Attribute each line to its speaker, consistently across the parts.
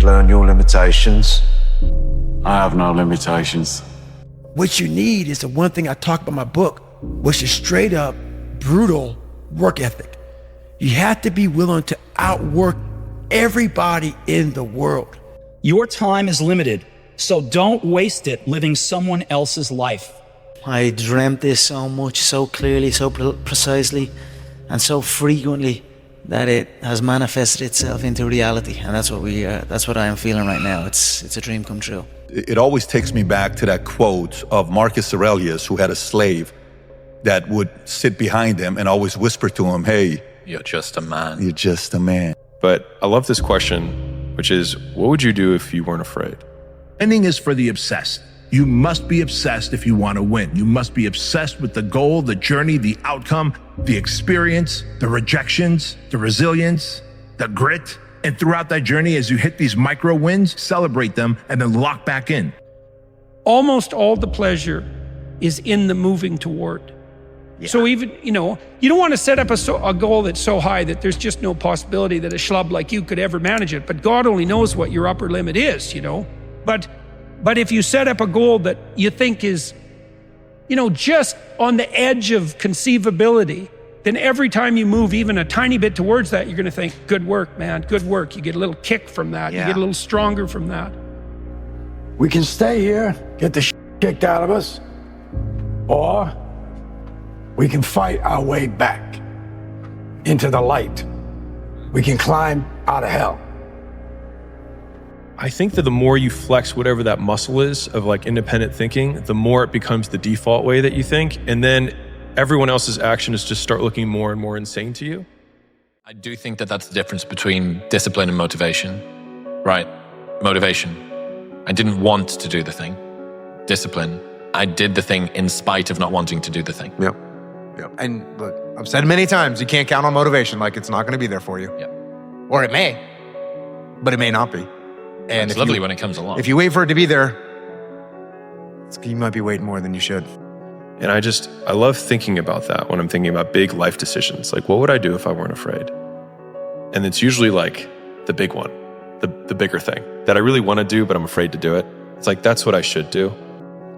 Speaker 1: learn your limitations.
Speaker 2: I have no limitations.
Speaker 3: What you need is the one thing I talk about in my book, which is straight up, brutal work ethic. You have to be willing to outwork everybody in the world.
Speaker 4: Your time is limited, so don't waste it living someone else's life.
Speaker 5: I dreamt this so much, so clearly, so precisely, and so frequently that it has manifested itself into reality. And that's what I am feeling right now. It's a dream come true.
Speaker 6: It always takes me back to that quote of Marcus Aurelius, who had a slave that would sit behind him and always whisper to him, "Hey,
Speaker 7: you're just a man.
Speaker 6: You're just a man."
Speaker 8: But I love this question, which is, what would you do if you weren't afraid?
Speaker 9: Winning is for the obsessed. You must be obsessed if you want to win. You must be obsessed with the goal, the journey, the outcome, the experience, the rejections, the resilience, the grit. And throughout that journey, as you hit these micro wins, celebrate them and then lock back in.
Speaker 10: Almost all the pleasure is in the moving toward. Yeah. So even, you don't want to set up a goal that's so high that there's just no possibility that a schlub like you could ever manage it. But God only knows what your upper limit is, But if you set up a goal that you think is, just on the edge of conceivability, then every time you move even a tiny bit towards that, you're going to think, good work, man, good work. You get a little kick from that. Yeah. You get a little stronger from that.
Speaker 11: We can stay here, get the shit kicked out of us, or we can fight our way back into the light. We can climb out of hell.
Speaker 8: I think that the more you flex whatever that muscle is of independent thinking, the more it becomes the default way that you think. And then everyone else's actions just start looking more and more insane to you.
Speaker 7: I do think that that's the difference between discipline and motivation. Right, motivation. I didn't want to do the thing. Discipline. I did the thing in spite of not wanting to do the thing.
Speaker 12: Yep. And look, I've said many times, you can't count on motivation. It's not going to be there for you.
Speaker 7: Yep.
Speaker 12: Or it may, but it may not be.
Speaker 7: And it's lovely when it comes along.
Speaker 12: If you wait for it to be there, you might be waiting more than you should.
Speaker 8: And I love thinking about that when I'm thinking about big life decisions. What would I do if I weren't afraid? And it's usually the big one, the bigger thing that I really want to do, but I'm afraid to do it. It's that's what I should do.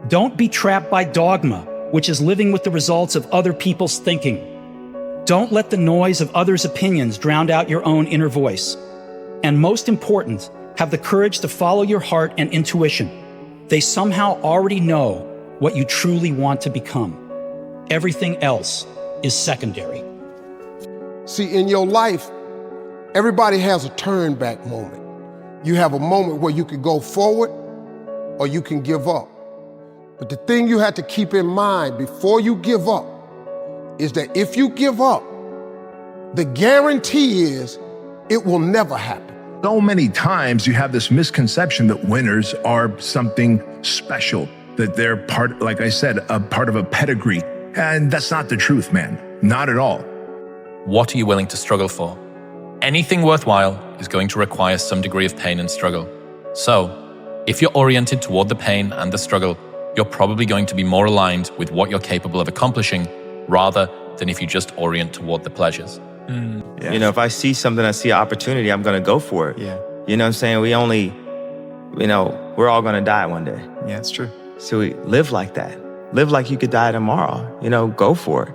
Speaker 4: Don't be trapped by dogma, which is living with the results of other people's thinking. Don't let the noise of others' opinions drown out your own inner voice. And most important, have the courage to follow your heart and intuition. They somehow already know what you truly want to become. Everything else is secondary.
Speaker 13: See, in your life, everybody has a turn back moment. You have a moment where you can go forward or you can give up. But the thing you have to keep in mind before you give up is that if you give up, the guarantee is it will never happen.
Speaker 9: So many times you have this misconception that winners are something special, that they're part, like I said, a part of a pedigree. And that's not the truth, man. Not at all.
Speaker 7: What are you willing to struggle for? Anything worthwhile is going to require some degree of pain and struggle. So, if you're oriented toward the pain and the struggle, you're probably going to be more aligned with what you're capable of accomplishing rather than if you just orient toward the pleasures.
Speaker 14: Yeah. If I see something, I see an opportunity, I'm going to go for it.
Speaker 12: Yeah.
Speaker 14: You know what I'm saying? We're all going to die one day.
Speaker 12: Yeah, it's true.
Speaker 14: So we live like that. Live like you could die tomorrow. Go for it.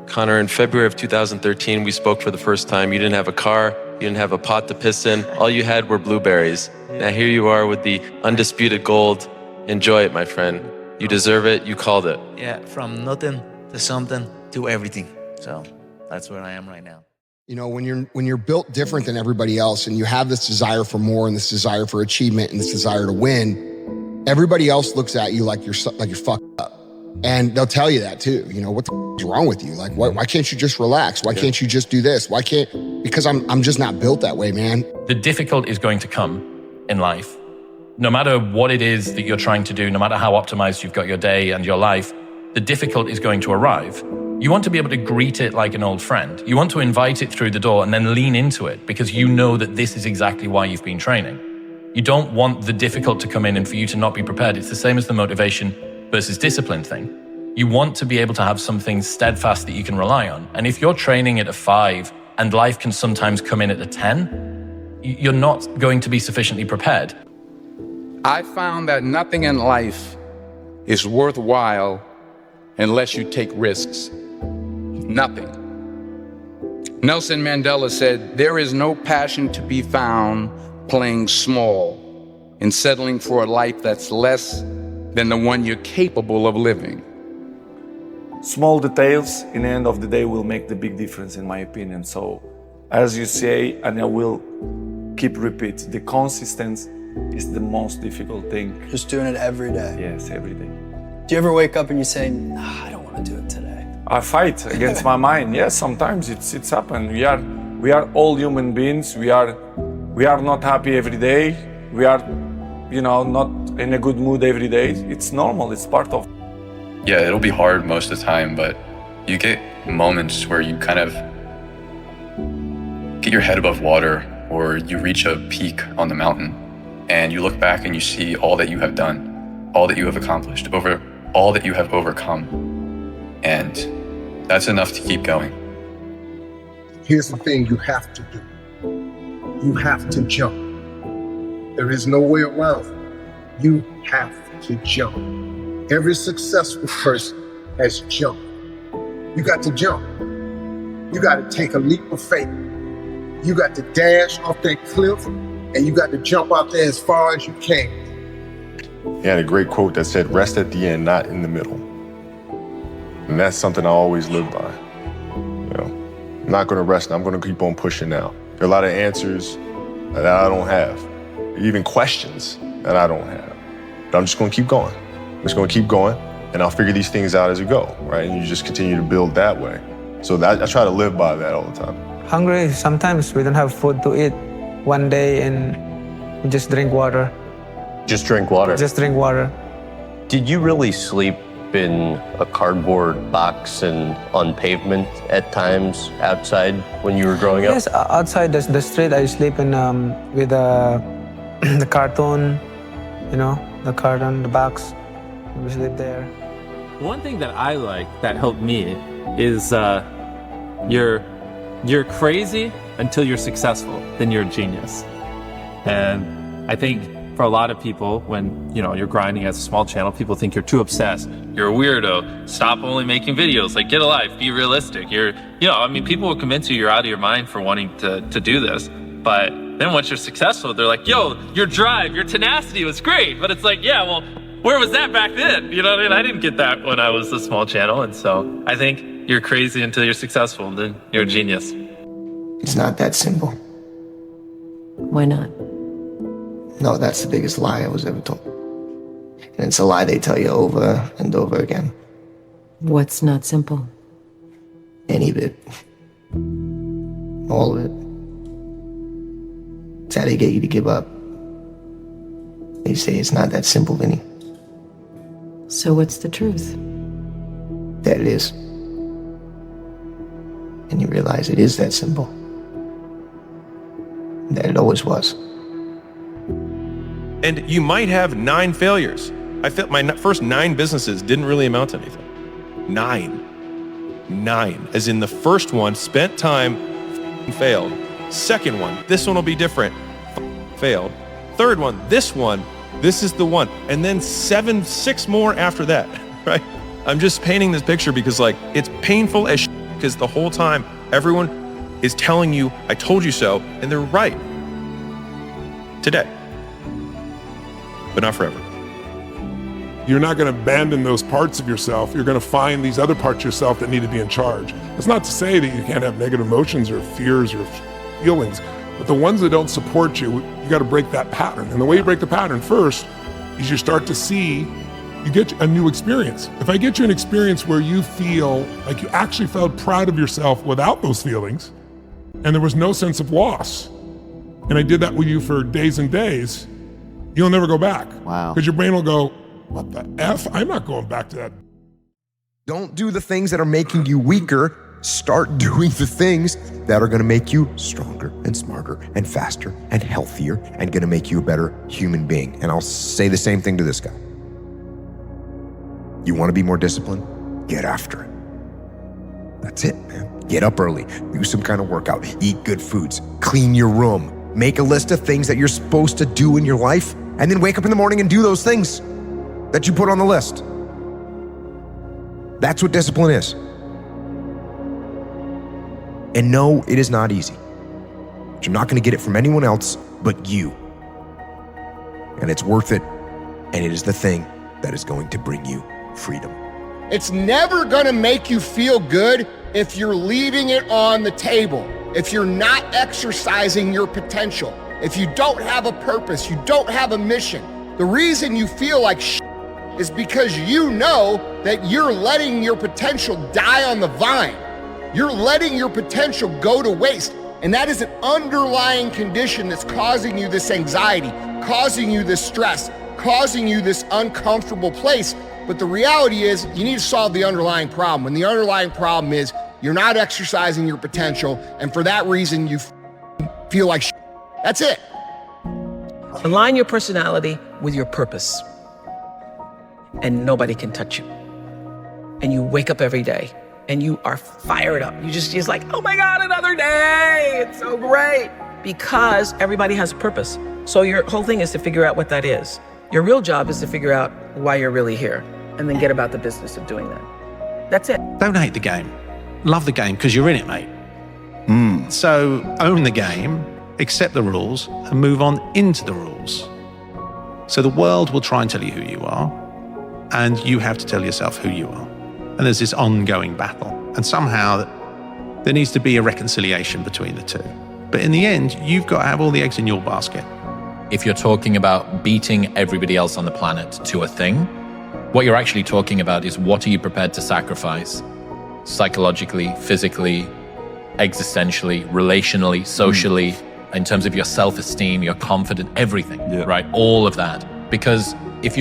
Speaker 15: Connor, in February of 2013, we spoke for the first time. You didn't have a car. You didn't have a pot to piss in. All you had were blueberries. Now here you are with the undisputed gold. Enjoy it, my friend. You deserve it. You called it.
Speaker 5: Yeah, from nothing to something to everything. So that's where I am right now.
Speaker 13: When you're built different than everybody else and you have this desire for more and this desire for achievement and this desire to win, everybody else looks at you like you're fucked up. And they'll tell you that too. What the f is wrong with you? Why can't you just relax? Why can't you just do this? Because I'm just not built that way, man.
Speaker 7: The difficult is going to come in life. No matter what it is that you're trying to do, no matter how optimized you've got your day and your life, the difficult is going to arrive. You want to be able to greet it like an old friend. You want to invite it through the door and then lean into it because you know that this is exactly why you've been training. You don't want the difficult to come in and for you to not be prepared. It's the same as the motivation versus discipline thing. You want to be able to have something steadfast that you can rely on. And if you're training at a 5 and life can sometimes come in at a 10, you're not going to be sufficiently prepared.
Speaker 1: I found that nothing in life is worthwhile unless you take risks. Nothing. Nelson Mandela said, "There is no passion to be found playing small and settling for a life that's less than the one you're capable of living."
Speaker 16: Small details in the end of the day will make the big difference, in my opinion. So, as you say, and I will keep repeat, the consistency is the most difficult thing.
Speaker 17: Just doing it every day.
Speaker 16: Yes, every day.
Speaker 17: Do you ever wake up and you say, "Nah, I don't want to do it today"?
Speaker 16: I fight against my mind. Yes, sometimes it's happened. We are all human beings. We are not happy every day. We are, not in a good mood every day. It's normal. It's part of.
Speaker 18: Yeah, it'll be hard most of the time, but you get moments where you kind of get your head above water, or you reach a peak on the mountain, and you look back and you see all that you have done, all that you have accomplished, all that you have overcome. And that's enough to keep going.
Speaker 13: Here's the thing you have to do. You have to jump. There is no way around it. You have to jump. Every successful person has jumped. You got to jump. You got to take a leap of faith. You got to dash off that cliff, and you got to jump out there as far as you can.
Speaker 19: He had a great quote that said, "Rest at the end, not in the middle." And that's something I always live by. I'm not gonna rest, I'm gonna keep on pushing now. There are a lot of answers that I don't have, even questions that I don't have. But I'm just gonna keep going. I'm just gonna keep going, and I'll figure these things out as we go, right? And you just continue to build that way. So I try to live by that all the time.
Speaker 20: Hungry, sometimes we don't have food to eat one day and we just drink water.
Speaker 21: Just drink water?
Speaker 20: Just drink water.
Speaker 21: Did you really sleep in a cardboard box and on pavement at times outside when you were growing up?
Speaker 20: Yes, outside the street I sleep in with the carton, the carton, the box. We sleep there.
Speaker 22: One thing that I like that helped me is you're crazy until you're successful, then you're a genius. And I think for a lot of people, when you're grinding as a small channel, people think you're too obsessed. You're a weirdo. Stop only making videos. Like, get a life. Be realistic. People will convince you're out of your mind for wanting to do this. But then once you're successful, they're like, yo, your drive, your tenacity was great. But it's like, yeah, well, where was that back then? You know what I mean? I didn't get that when I was a small channel. And so I think you're crazy until you're successful, and then you're a genius.
Speaker 23: It's not that simple.
Speaker 24: Why not?
Speaker 23: No, that's the biggest lie I was ever told. And it's a lie they tell you over and over again.
Speaker 24: What's not simple?
Speaker 23: Any of it. All of it. It's how they get you to give up. They say it's not that simple, Vinny.
Speaker 24: So what's the truth?
Speaker 23: That it is. And you realize it is that simple. That it always was.
Speaker 8: And you might have 9 failures. I felt my first 9 businesses didn't really amount to anything. 9. As in the first one, spent time, failed. Second one, this one will be different, failed. Third one, this is the one. And then 6 more after that, right? I'm just painting this picture because it's painful as because the whole time everyone is telling you, I told you so, and they're right. Today. But not forever.
Speaker 25: You're not going to abandon those parts of yourself. You're going to find these other parts of yourself that need to be in charge. It's not to say that you can't have negative emotions or fears or feelings, but the ones that don't support you, you got to break that pattern. And the way you break the pattern first is you start to see, you get a new experience. If I get you an experience where you feel like you actually felt proud of yourself without those feelings, and there was no sense of loss, and I did that with you for days and days, you'll never go back.
Speaker 12: Wow.
Speaker 25: Because your brain will go, what the F? I'm not going back to that.
Speaker 12: Don't do the things that are making you weaker. Start doing the things that are gonna make you stronger and smarter and faster and healthier and gonna make you a better human being. And I'll say the same thing to this guy. You wanna be more disciplined? Get after it. That's it, man. Get up early, do some kind of workout, eat good foods, clean your room, Make a list of things that you're supposed to do in your life, and then wake up in the morning and do those things that you put on the list. That's what discipline is. And no, it is not easy. But you're not going to get it from anyone else but you. And it's worth it, and it is the thing that is going to bring you freedom.
Speaker 13: It's never gonna make you feel good if you're leaving it on the table, if you're not exercising your potential, if you don't have a purpose, you don't have a mission. The reason you feel like is because you know that you're letting your potential die on the vine. You're letting your potential go to waste. And that is an underlying condition that's causing you this anxiety, causing you this stress, causing you this uncomfortable place. But the reality is you need to solve the underlying problem. And the underlying problem is you're not exercising your potential. And for that reason, you feel like that's it.
Speaker 2: Align your personality with your purpose. And nobody can touch you. And you wake up every day and you are fired up. You just like, oh my God, another day. It's so great. Because everybody has a purpose. So your whole thing is to figure out what that is. Your real job is to figure out why you're really here and then get about the business of doing that. That's it.
Speaker 3: Don't hate the game. Love the game because you're in it, mate. So own the game, accept the rules, and move on into the rules. So the world will try and tell you who you are, and you have to tell yourself who you are. And there's this ongoing battle. And somehow there needs to be a reconciliation between the two. But in the end, you've got to have all the eggs in your basket.
Speaker 7: If you're talking about beating everybody else on the planet to a thing, what you're actually talking about is what are you prepared to sacrifice psychologically, physically, existentially, relationally, socially, in terms of your self-esteem, your confidence, everything, right? All of that. Because if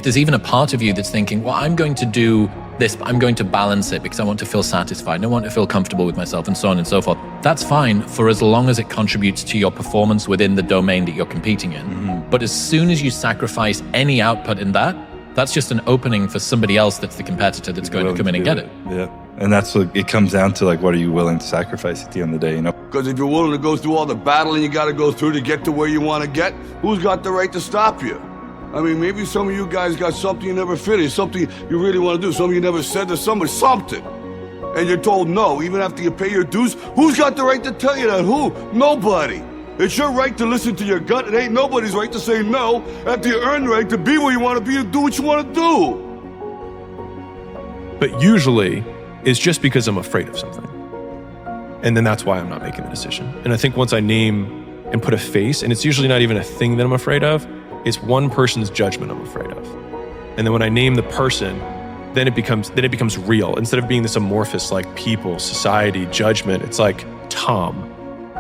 Speaker 7: there's even a part of you that's thinking, well, I'm going to do this, I'm going to balance it because I want to feel satisfied, I want to feel comfortable with myself and so on and so forth. That's fine for as long as it contributes to your performance within the domain that you're competing in. But as soon as you sacrifice any output in that, that's just an opening for somebody else that's the competitor that's going to come in and get it.
Speaker 6: Yeah. And that's what it comes down to, like, what are you willing to sacrifice at the end of the day, you know?
Speaker 10: Because if you're willing to go through all the battling you got to go through to get to where you want to get, who's got the right to stop you? I mean, maybe some of you guys got something you never finished, something you really want to do, something you never said to somebody, something. And you're told no, even after you pay your dues. Who's got the right to tell you that? Who? Nobody. It's your right to listen to your gut. It ain't nobody's right to say no after you earn the right to be where you want to be and do what you want to do.
Speaker 8: But usually, it's just because I'm afraid of something. And then that's why I'm not making the decision. And I think once I name and put a face, and it's usually not even a thing that I'm afraid of, it's one person's judgment I'm afraid of. And then when I name the person, then it becomes real. Instead of being this amorphous, like people, society, judgment, it's like Tom.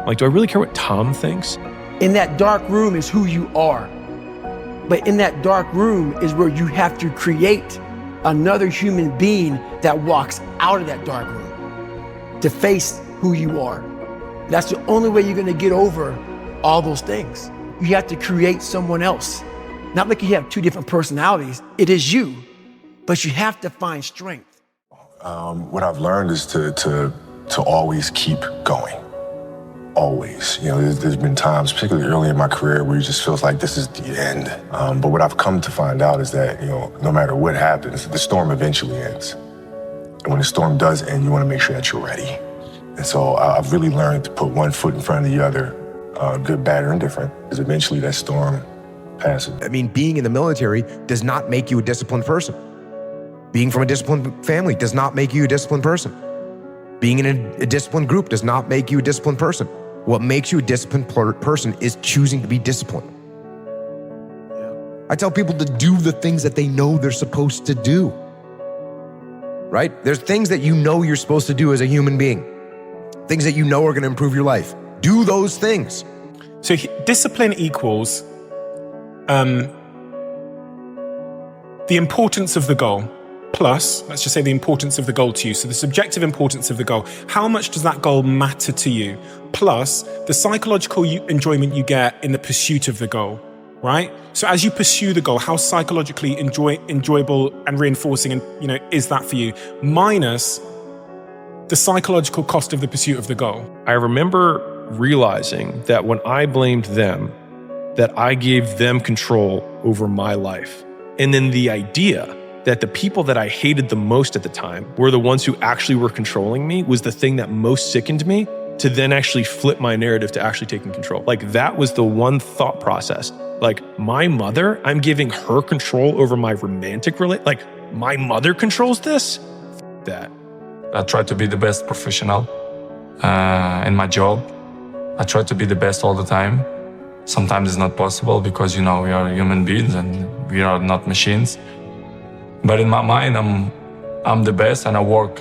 Speaker 8: Like, do I really care what Tom thinks?
Speaker 11: In that dark room is who you are. But in that dark room is where you have to create another human being that walks out of that dark room to face who you are. That's the only way you're gonna get over all those things. You have to create someone else. Not like you have two different personalities. It is you, but you have to find strength.
Speaker 19: What I've learned is to always keep going. Always. You know, there's been times, particularly early in my career, where it just feels like this is the end. But what I've come to find out is that, you know, no matter what happens, the storm eventually ends. And when the storm does end, you want to make sure that you're ready. And so I've really learned to put one foot in front of the other, good, bad, or indifferent, because eventually that storm passes.
Speaker 12: I mean, being in the military does not make you a disciplined person. Being from a disciplined family does not make you a disciplined person. Being in a disciplined group does not make you a disciplined person. What makes you a disciplined person is choosing to be disciplined. I tell people to do the things that they know they're supposed to do. Right? There's things that you know you're supposed to do as a human being. Things that you know are going to improve your life. Do those things.
Speaker 26: So discipline equals the importance of the goal plus, let's just say the importance of the goal to you. So the subjective importance of the goal. How much does that goal matter to you? Plus the psychological enjoyment you get in the pursuit of the goal, right? So as you pursue the goal, how psychologically enjoyable and reinforcing and, you know, is that for you? Minus the psychological cost of the pursuit of the goal.
Speaker 8: I remember realizing that when I blamed them, that I gave them control over my life. And then the idea that the people that I hated the most at the time were the ones who actually were controlling me was the thing that most sickened me, to then actually flip my narrative to actually taking control. Like, that was the one thought process. Like, my mother, I'm giving her control over my romantic relationship. Like, my mother controls this? That.
Speaker 1: I try to be the best professional in my job. I try to be the best all the time. Sometimes it's not possible because, we are human beings and we are not machines. But in my mind, I'm the best and I work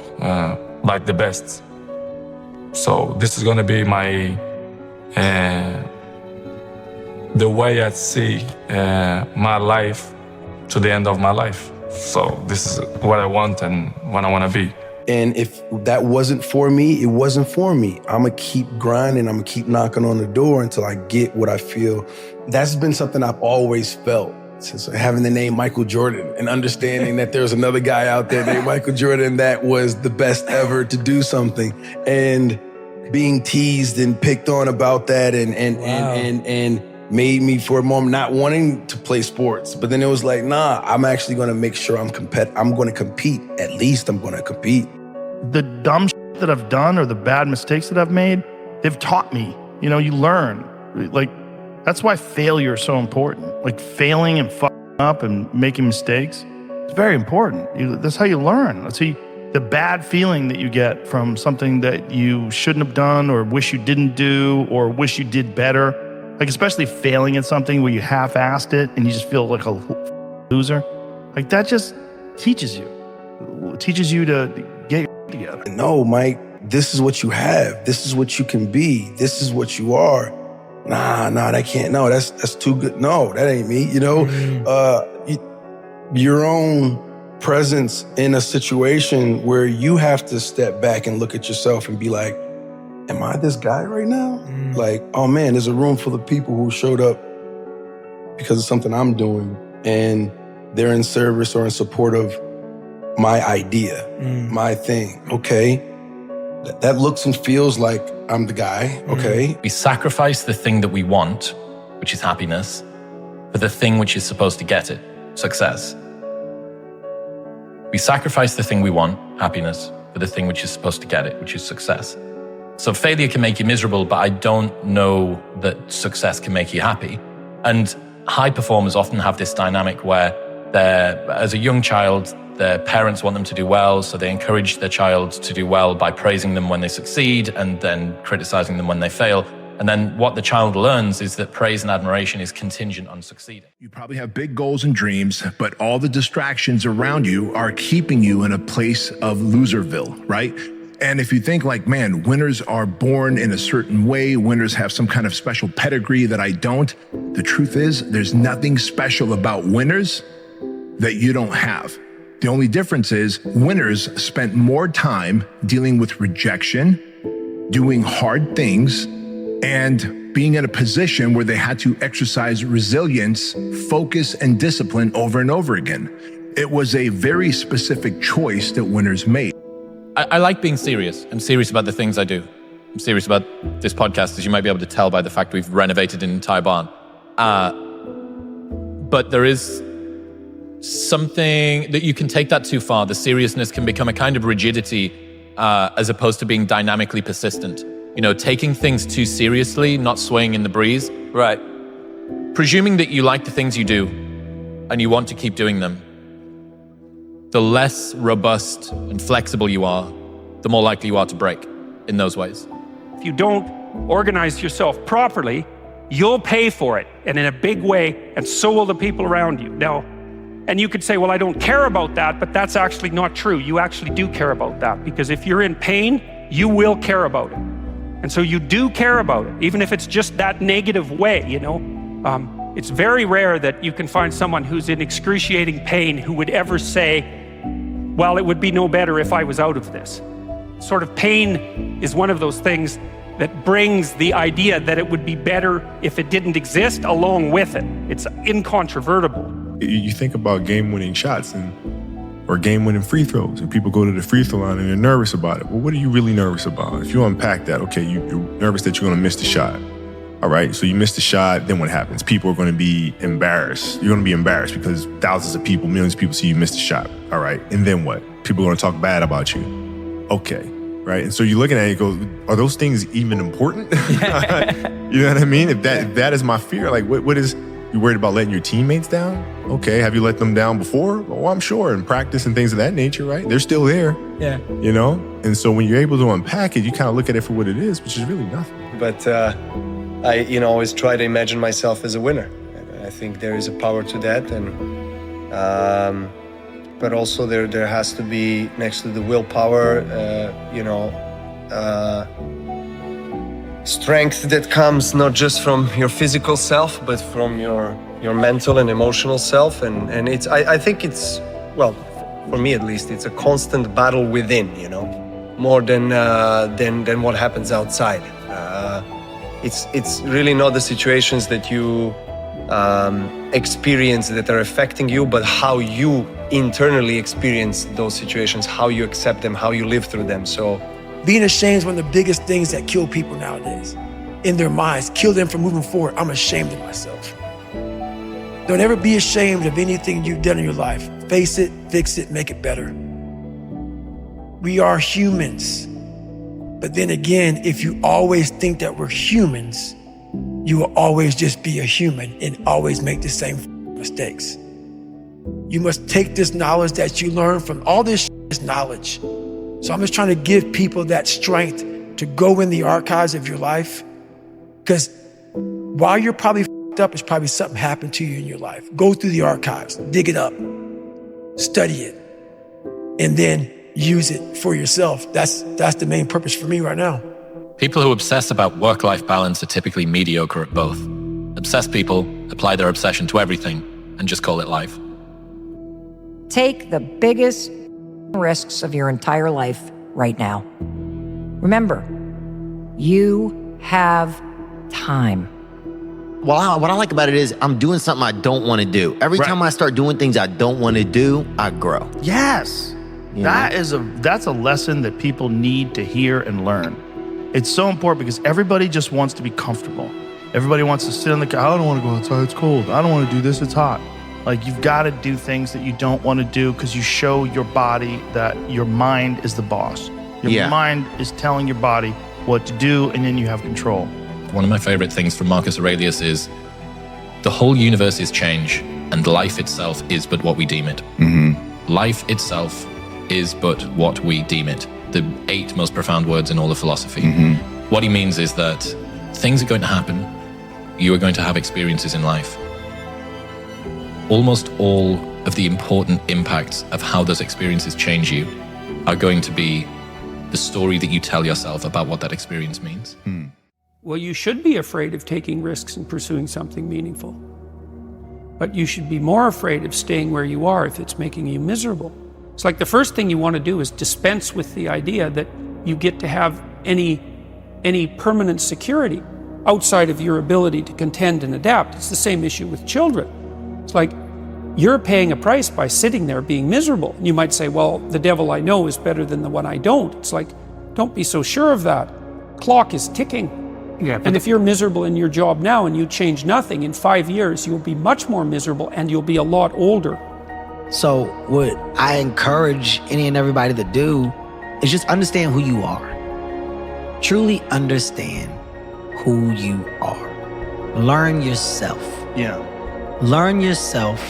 Speaker 1: like the best. So this is gonna be my the way I see my life to the end of my life. So this is what I want and what I want to be.
Speaker 4: And if that wasn't for me, it wasn't for me. I'm gonna keep grinding, I'm gonna keep knocking on the door until I get what I feel. That's been something I've always felt since having the name Michael Jordan and understanding that there's another guy out there named Michael Jordan that was the best ever to do something, and being teased and picked on about that and made me for a moment not wanting to play sports. But then it was like, nah, I'm actually gonna make sure I'm gonna compete. At least I'm gonna compete.
Speaker 5: The dumb shit that I've done or the bad mistakes that I've made, they've taught me. You learn. Like, that's why failure is so important. Like, failing and fucking up and making mistakes, it's very important. That's how you learn. That's how the bad feeling that you get from something that you shouldn't have done or wish you didn't do or wish you did better. Like, especially failing at something where you half-assed it and you just feel like a loser. Like, that just teaches you. It teaches you to get your together.
Speaker 4: No, Mike, this is what you have. This is what you can be. This is what you are. Nah, that can't. No, that's too good. No, that ain't me. Your own presence in a situation where you have to step back and look at yourself and be like, am I this guy right now? Like, oh man, there's a room full of people who showed up because of something I'm doing, and they're in service or in support of my idea, my thing. Okay, that looks and feels like I'm the guy. Okay.
Speaker 7: We sacrifice the thing that we want, which is happiness, for the thing which is supposed to get it, success. We sacrifice the thing we want, happiness, for the thing which is supposed to get it, which is success. So failure can make you miserable, but I don't know that success can make you happy. And high performers often have this dynamic where as a young child, their parents want them to do well, so they encourage their child to do well by praising them when they succeed and then criticizing them when they fail. And then what the child learns is that praise and admiration is contingent on succeeding.
Speaker 9: You probably have big goals and dreams, but all the distractions around you are keeping you in a place of loserville, right? And if you think like, man, winners are born in a certain way, winners have some kind of special pedigree that I don't, the truth is there's nothing special about winners that you don't have. The only difference is winners spent more time dealing with rejection, doing hard things, and being in a position where they had to exercise resilience, focus, and discipline over and over again. It was a very specific choice that winners made.
Speaker 7: I like being serious. I'm serious about the things I do. I'm serious about this podcast, as you might be able to tell by the fact we've renovated an entire barn. But there is something that you can take that too far. The seriousness can become a kind of rigidity as opposed to being dynamically persistent. Taking things too seriously, not swaying in the breeze. Right. Presuming that you like the things you do and you want to keep doing them, the less robust and flexible you are, the more likely you are to break in those ways.
Speaker 14: If you don't organize yourself properly, you'll pay for it, and in a big way, and so will the people around you. Now, and you could say, well, I don't care about that, but that's actually not true. You actually do care about that, because if you're in pain, you will care about it. And so you do care about it, even if it's just that negative way, It's very rare that you can find someone who's in excruciating pain who would ever say, well, it would be no better if I was out of this. Sort of pain is one of those things that brings the idea that it would be better if it didn't exist along with it. It's incontrovertible.
Speaker 15: You think about game-winning shots, and
Speaker 19: or game-winning free throws. And people go to the free throw line and they're nervous about it. Well, what are you really nervous about? If you unpack that, okay, you're nervous that you're going to miss the shot. All right, so you miss the shot, then what happens? People are going to be embarrassed. You're going to be embarrassed because thousands of people, millions of people see you miss the shot. All right, and then what? People are going to talk bad about you. Okay, right? And so you're looking at it and you go, are those things even important? You know what I mean? If that is my fear, like what is, you worried about letting your teammates down? Okay, have you let them down before? Oh, I'm sure, in practice and things of that nature, right? They're still there.
Speaker 15: Yeah.
Speaker 19: You know? And so when you're able to unpack it, you kind of look at it for what it is, which is really nothing.
Speaker 16: But I, always try to imagine myself as a winner. I think there is a power to that, and but also there has to be, next to the willpower, strength that comes not just from your physical self, but from your mental and emotional self. And it's, I think it's, well, for me at least, it's a constant battle within, more than what happens outside. It's really not the situations that you experience that are affecting you, but how you internally experience those situations, how you accept them, how you live through them. So
Speaker 11: being ashamed is one of the biggest things that kill people nowadays. In their minds, kill them from moving forward. I'm ashamed of myself. Don't ever be ashamed of anything you've done in your life. Face it, fix it, make it better. We are humans. But then again, if you always think that we're humans, you will always just be a human and always make the same mistakes. You must take this knowledge that you learn from all this knowledge. So I'm just trying to give people that strength to go in the archives of your life, because while you're probably up, it's probably something happened to you in your life. Go through the archives, dig it up, study it, and then use it for yourself. That's the main purpose for me right now.
Speaker 7: People who obsess about work-life balance are typically mediocre at both. Obsessed people apply their obsession to everything and just call it life.
Speaker 17: Take the biggest risks of your entire life right now. Remember, you have time.
Speaker 18: Well, what I like about it is I'm doing something I don't want to do. Every time I start doing things I don't want to do, I grow.
Speaker 5: Yes. That's a lesson that people need to hear and learn. It's so important because everybody just wants to be comfortable. Everybody wants to sit on the couch. I don't want to go outside, it's cold. I don't want to do this, it's hot. Like, you've got to do things that you don't want to do because you show your body that your mind is the boss. Your mind is telling your body what to do, and then you have control.
Speaker 7: One of my favorite things from Marcus Aurelius is the whole universe is change, and life itself is but what we deem it.
Speaker 19: Mm-hmm.
Speaker 7: Life itself is but what we deem it. The 8 most profound words in all of philosophy.
Speaker 19: Mm-hmm.
Speaker 7: What he means is that things are going to happen. You are going to have experiences in life. Almost all of the important impacts of how those experiences change you are going to be the story that you tell yourself about what that experience means.
Speaker 14: Well, you should be afraid of taking risks and pursuing something meaningful. But you should be more afraid of staying where you are if it's making you miserable. It's like the first thing you want to do is dispense with the idea that you get to have any permanent security outside of your ability to contend and adapt. It's the same issue with children. It's like you're paying a price by sitting there being miserable. And you might say, well, the devil I know is better than the one I don't. It's like, don't be so sure of that. Clock is ticking. Yeah, and if you're miserable in your job now and you change nothing, in 5 years, you'll be much more miserable and you'll be a lot older.
Speaker 20: So what I encourage any and everybody to do is just understand who you are. Truly understand who you are. Learn yourself.
Speaker 5: Yeah.
Speaker 20: Learn yourself.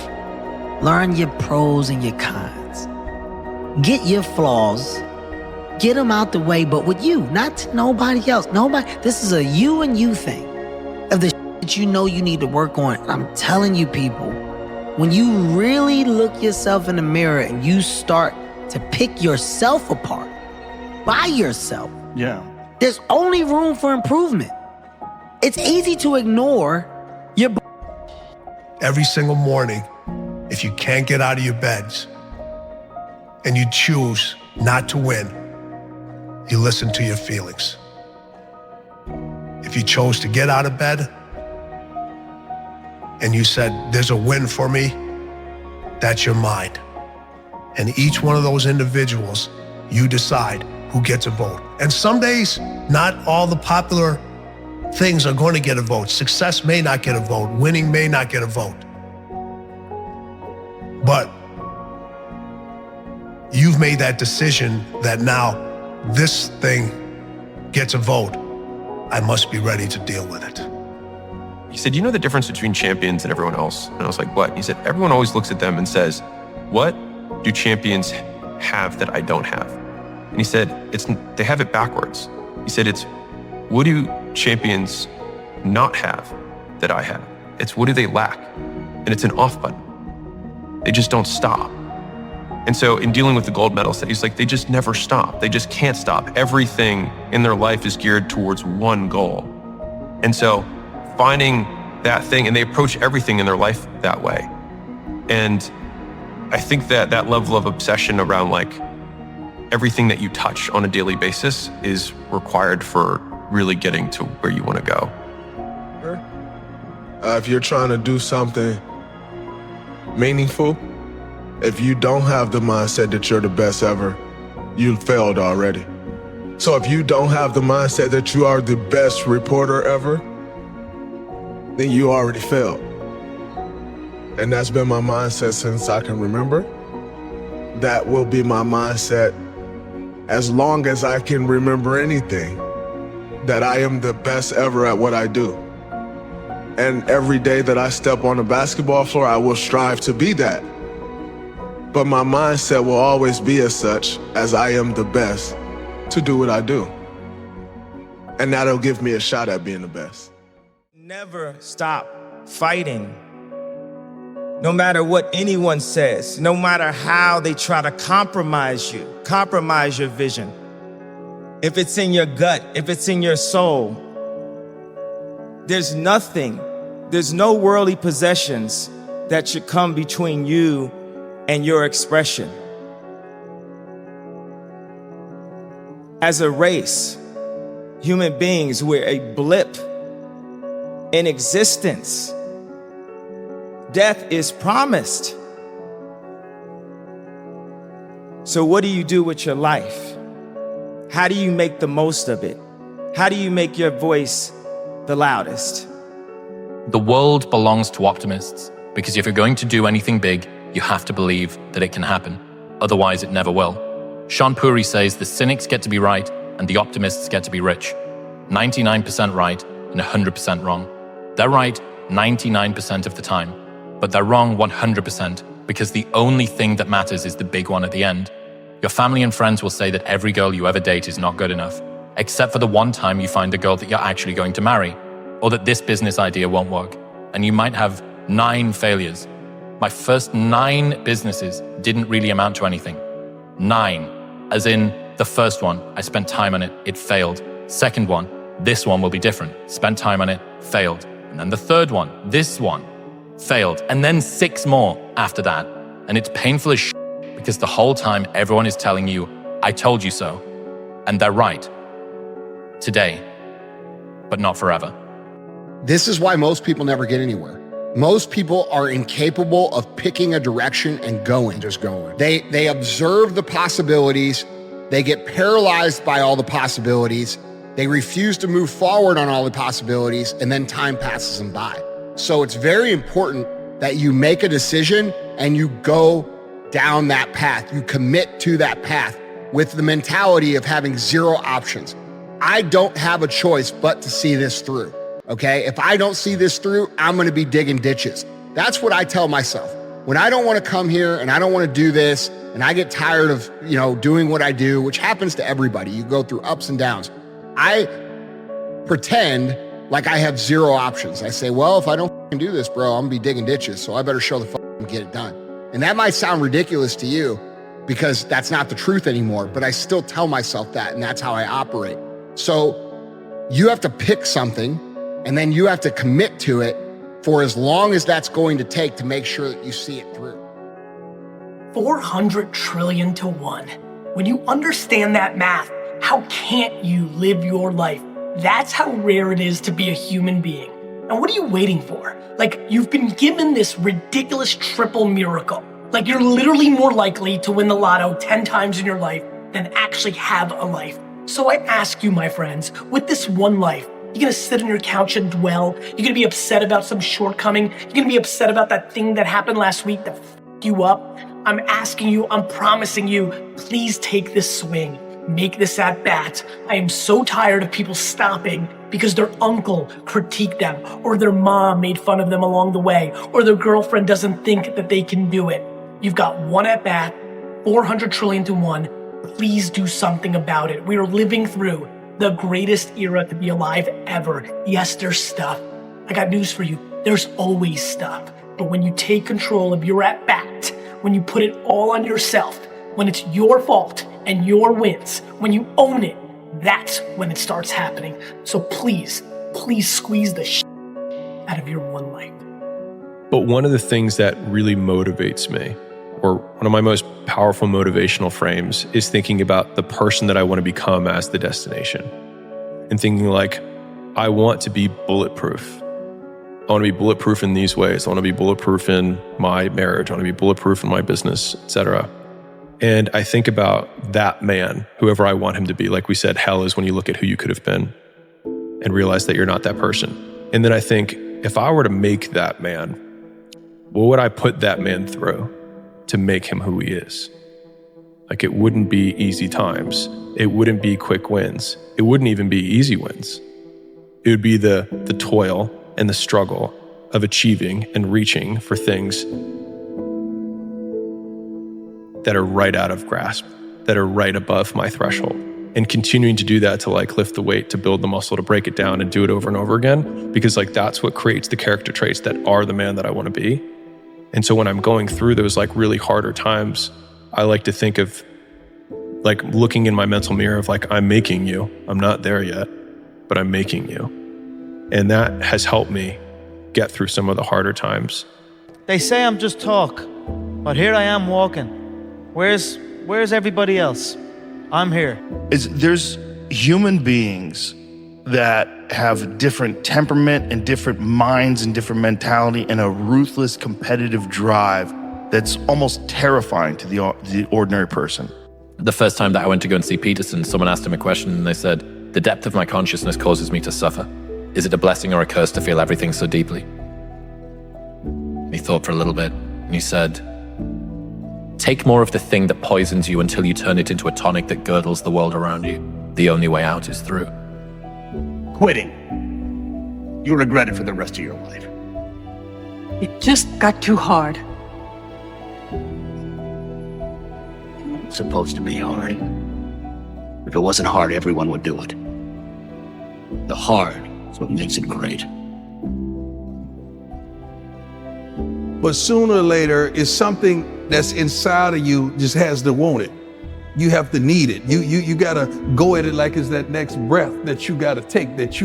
Speaker 20: Learn your pros and your cons. Get your flaws. Get them out the way, but with you, not to nobody else. This is a you and you thing. Of the that you know you need to work on. I'm telling you, people, when you really look yourself in the mirror and you start to pick yourself apart by yourself, there's only room for improvement. It's easy to ignore your
Speaker 21: every single morning. If you can't get out of your beds and you choose not to win, you listen to your feelings. If you chose to get out of bed and you said, there's a win for me, that's your mind. And each one of those individuals, you decide who gets a vote. And some days, not all the popular things are going to get a vote. Success may not get a vote. Winning may not get a vote. But you've made that decision that now this thing gets a vote. I must be ready to deal with it.
Speaker 8: He said, you know the difference between champions and everyone else? And I was like, what? He said, everyone always looks at them and says, what do champions have that I don't have? And he said, they have it backwards. He said, it's what do champions not have that I have? It's what do they lack? And it's an off button. They just don't stop. And so in dealing with the gold medalists, he's like, they just never stop. They just can't stop. Everything in their life is geared towards one goal. And so finding that thing, and they approach everything in their life that way. And I think that that level of obsession around like everything that you touch on a daily basis is required for really getting to where you want to go.
Speaker 13: If you're trying to do something meaningful, if you don't have the mindset that you're the best ever, you failed already. So if you don't have the mindset that you are the best reporter ever, then you already failed. And that's been my mindset since I can remember. That will be my mindset as long as I can remember anything, that I am the best ever at what I do. And every day that I step on the basketball floor, I will strive to be that. But my mindset will always be as such as I am the best to do what I do. And that'll give me a shot at being the best.
Speaker 15: Never stop fighting. No matter what anyone says, no matter how they try to compromise you, compromise your vision. If it's in your gut, if it's in your soul, there's nothing, there's no worldly possessions that should come between you and your expression. As a race, human beings, we're a blip in existence. Death is promised. So what do you do with your life? How do you make the most of it? How do you make your voice the loudest?
Speaker 7: The world belongs to optimists, because if you're going to do anything big, you have to believe that it can happen. Otherwise, it never will. Sean Puri says the cynics get to be right and the optimists get to be rich. 99% right and 100% wrong. They're right 99% of the time, but they're wrong 100% because the only thing that matters is the big one at the end. Your family and friends will say that every girl you ever date is not good enough, except for the one time you find a girl that you're actually going to marry, or that this business idea won't work, and you might have 9 failures. My first 9 businesses didn't really amount to anything. 9, as in the first one, I spent time on it, it failed. Second one, this one will be different. Spent time on it, failed. And then the third one, this one, failed. And then 6 more after that. And it's painful as shit because the whole time everyone is telling you, I told you so. And they're right. Today, but not forever.
Speaker 22: This is why most people never get anywhere. Most people are incapable of picking a direction and going, just going. They observe the possibilities. They get paralyzed by all the possibilities. They refuse to move forward on all the possibilities, and then time passes them by. So it's very important that you make a decision and you go down that path. You commit to that path with the mentality of having 0 options. I don't have a choice but to see this through. Okay, if I don't see this through, I'm gonna be digging ditches. That's what I tell myself. When I don't wanna come here and I don't wanna do this, and I get tired of, doing what I do, which happens to everybody. You go through ups and downs. I pretend like I have 0 options. I say, well, if I don't do this, bro, I'm gonna be digging ditches, so I better show the fuck and get it done. And that might sound ridiculous to you because that's not the truth anymore, but I still tell myself that, and that's how I operate. So you have to pick something, and then you have to commit to it for as long as that's going to take to make sure that you see it through.
Speaker 23: 400 trillion to 1. When you understand that math, how can't you live your life? That's how rare it is to be a human being. And what are you waiting for? Like, you've been given this ridiculous triple miracle. Like you're literally more likely to win the lotto 10 times in your life than actually have a life. So I ask you, my friends, with this one life, you're gonna sit on your couch and dwell? You're gonna be upset about some shortcoming? You're gonna be upset about that thing that happened last week that f***ed you up? I'm asking you, I'm promising you, please take this swing. Make this at bat. I am so tired of people stopping because their uncle critiqued them, or their mom made fun of them along the way, or their girlfriend doesn't think that they can do it. You've got one at bat, 400 trillion to one. Please do something about it. We are living through the greatest era to be alive ever. Yes, there's stuff. I got news for you. There's always stuff. But when you take control of your at bat, when you put it all on yourself, when it's your fault and your wins, when you own it, that's when it starts happening. So please, please squeeze the shit out of your one life.
Speaker 8: But one of the things that really motivates me, or one of my most powerful motivational frames, is thinking about the person that I want to become as the destination. And thinking like, I want to be bulletproof. I want to be bulletproof in these ways. I want to be bulletproof in my marriage. I want to be bulletproof in my business, etc. And I think about that man, whoever I want him to be. Like we said, hell is when you look at who you could have been and realize that you're not that person. And then I think, if I were to make that man, what would I put that man through to make him who he is? Like, it wouldn't be easy times. It wouldn't be quick wins. It wouldn't even be easy wins. It would be the toil and the struggle of achieving and reaching for things that are right out of grasp, that are right above my threshold. And continuing to do that to like lift the weight, to build the muscle, to break it down and do it over and over again, because like that's what creates the character traits that are the man that I want to be. And so when I'm going through those like really harder times, I like to think of like looking in my mental mirror of like, I'm making you. I'm not there yet, but I'm making you. And that has helped me get through some of the harder times.
Speaker 2: They say I'm just talk, but here I am walking. Where's everybody else? I'm here.
Speaker 5: There's human beings that have different temperament and different minds and different mentality and a ruthless competitive drive that's almost terrifying to the ordinary person.
Speaker 7: The first time that I went to go and see Peterson, someone asked him a question and they said, the depth of my consciousness causes me to suffer. Is it a blessing or a curse to feel everything so deeply? And he thought for a little bit and he said, take more of the thing that poisons you until you turn it into a tonic that girdles the world around you. The only way out is through.
Speaker 3: Quitting. You'll regret it for the rest of your life.
Speaker 6: It just got too hard.
Speaker 3: It's supposed to be hard. If it wasn't hard, everyone would do it. The hard is what makes it great.
Speaker 10: But sooner or later, it's something that's inside of you just has to want it. You have to need it. You gotta go at it like it's that next breath that you gotta take, that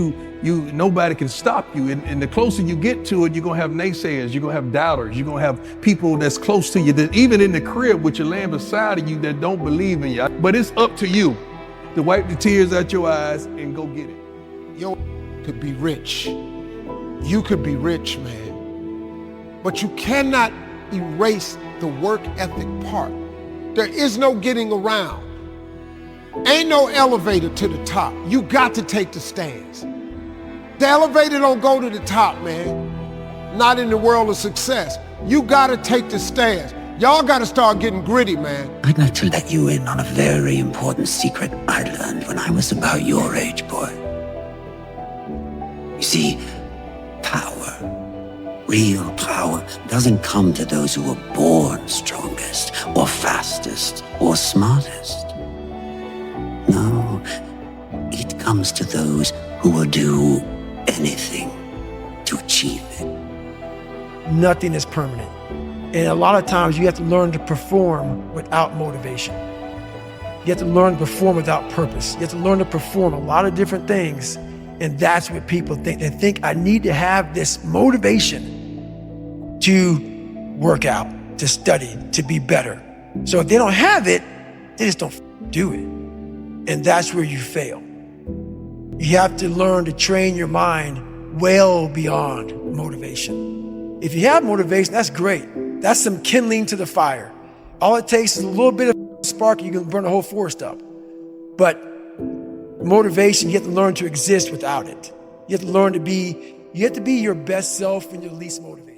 Speaker 10: nobody can stop you. And the closer you get to it, you're gonna have naysayers, you're gonna have doubters, you're gonna have people that's close to you, that even in the crib with your laying beside of you that don't believe in you. But it's up to you to wipe the tears out your eyes and go get it.
Speaker 24: Yo could be rich. You could be rich, man. But you cannot erase the work ethic part. There is no getting around. Ain't no elevator to the top. You got to take the stands. The elevator don't go to the top, man. Not in the world of success. You gotta take the stands. Y'all gotta start getting gritty, man.
Speaker 3: I'd like to let you in on a very important secret I learned when I was about your age, boy. You see, power, real power, doesn't come to those who are born strongest or fastest or smartest. No, it comes to those who will do anything to achieve it.
Speaker 11: Nothing is permanent. And a lot of times you have to learn to perform without motivation. You have to learn to perform without purpose. You have to learn to perform a lot of different things. And that's what people think. They think I need to have this motivation to work out, to study, to be better. So if they don't have it, they just don't do it. And that's where you fail. You have to learn to train your mind well beyond motivation. If you have motivation, that's great. That's some kindling to the fire. All it takes is a little bit of spark, and you can burn a whole forest up. But motivation, you have to learn to exist without it. You have to learn to be, you have to be your best self when you're least motivated.